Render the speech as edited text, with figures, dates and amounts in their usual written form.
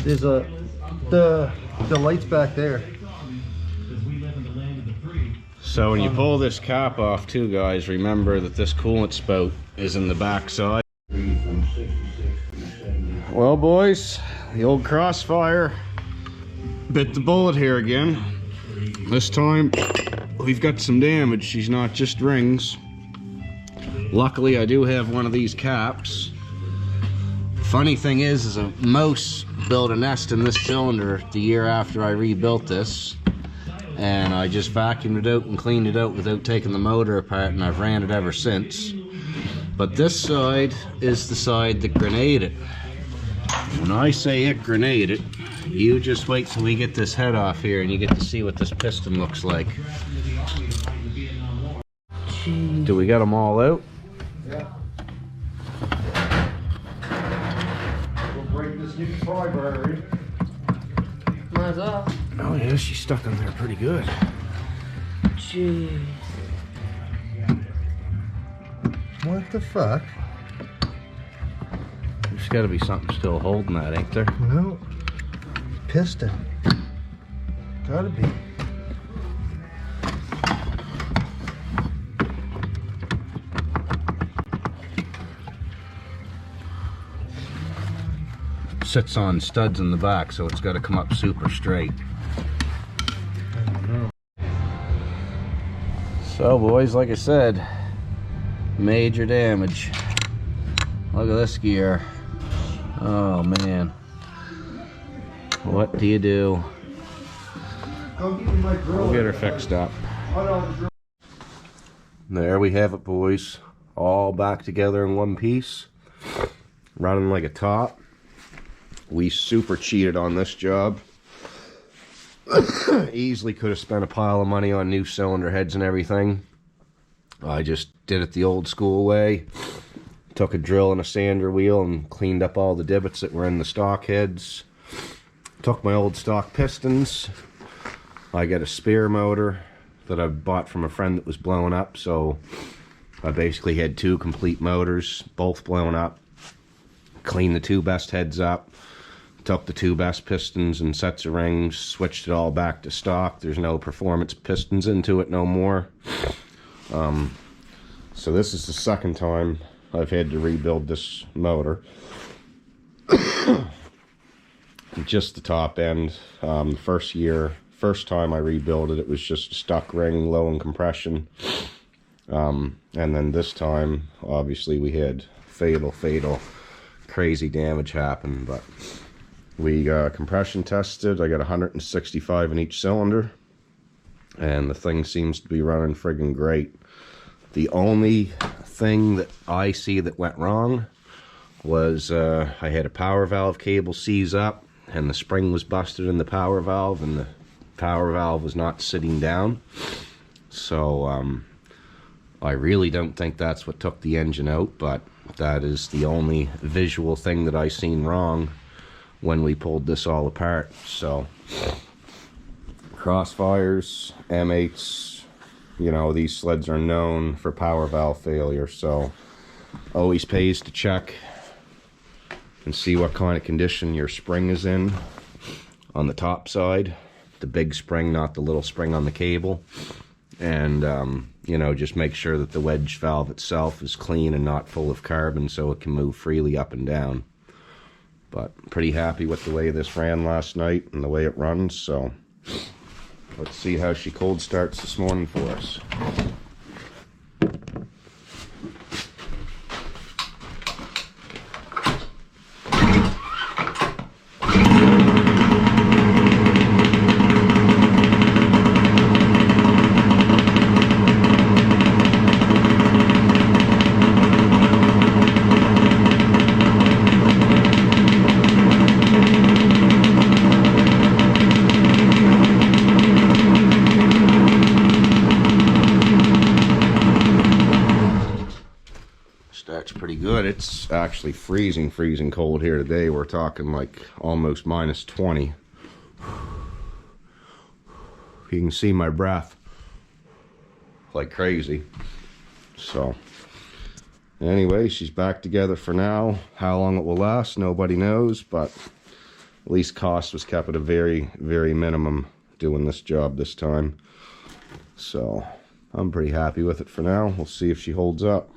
There's the lights back there. So when you pull this cap off too, guys, remember that this coolant spout is in the back side. Well, boys, the old Crossfire bit the bullet here again. This time we've got some damage. She's not just rings. Luckily I do have one of these caps. Funny thing is a mouse built a nest in this cylinder the year after I rebuilt this, and I just vacuumed it out and cleaned it out without taking the motor apart, and I've ran it ever since. But this side is the side that grenaded. When I say it grenaded, you just wait till we get this head off here and you get to see what this piston looks like. Jeez. Do we get them all out? Yeah. We'll break this new pry battery. Might as well. Oh yeah, she's stuck in there pretty good. Jeez. What the fuck? There's got to be something still holding that, ain't there? No. Piston. Gotta be. Sits on studs in the back, so it's got to come up super straight. I don't know. So boys, like I said, major damage. Look at this gear. Oh man, what do you do? Go get me my drill. We'll get her fixed up. There we have it, boys, all back together in one piece, running like a top. We super cheated on this job. Easily could have spent a pile of money on new cylinder heads and everything. I just did it the old school way. Took a drill and a sander wheel and cleaned up all the divots that were in the stock heads. Took my old stock pistons. I got a spare motor that I bought from a friend that was blowing up, so I basically had two complete motors, both blown up. Cleaned the two best heads up. Took the two best pistons and sets of rings, switched it all back to stock. There's no performance pistons into it no more. So this is the second time I've had to rebuild this motor. Just the top end. First time I rebuilt it, it was just a stuck ring, low in compression. And then this time, obviously, we had fatal, crazy damage happen. But we got compression tested. I got 165 in each cylinder, and the thing seems to be running friggin' great. The only thing that I see that went wrong was I had a power valve cable seize up, and the spring was busted in the power valve, and the power valve was not sitting down. So I really don't think that's what took the engine out, but that is the only visual thing that I seen wrong when we pulled this all apart. So Crossfires, M8s, you know, these sleds are known for power valve failure, so always pays to check and see what kind of condition your spring is in on the top side, the big spring, not the little spring on the cable. And you know, just make sure that the wedge valve itself is clean and not full of carbon so it can move freely up and down. But pretty happy with the way this ran last night and the way it runs, so let's see how she cold starts this morning for us. Starts pretty good. It's actually freezing cold here today. We're talking like almost minus 20. You can see my breath like crazy. So anyway, she's back together for now. How long it will last, nobody knows, but at least cost was kept at a very, very minimum doing this job this time. So I'm pretty happy with it for now. We'll see if she holds up.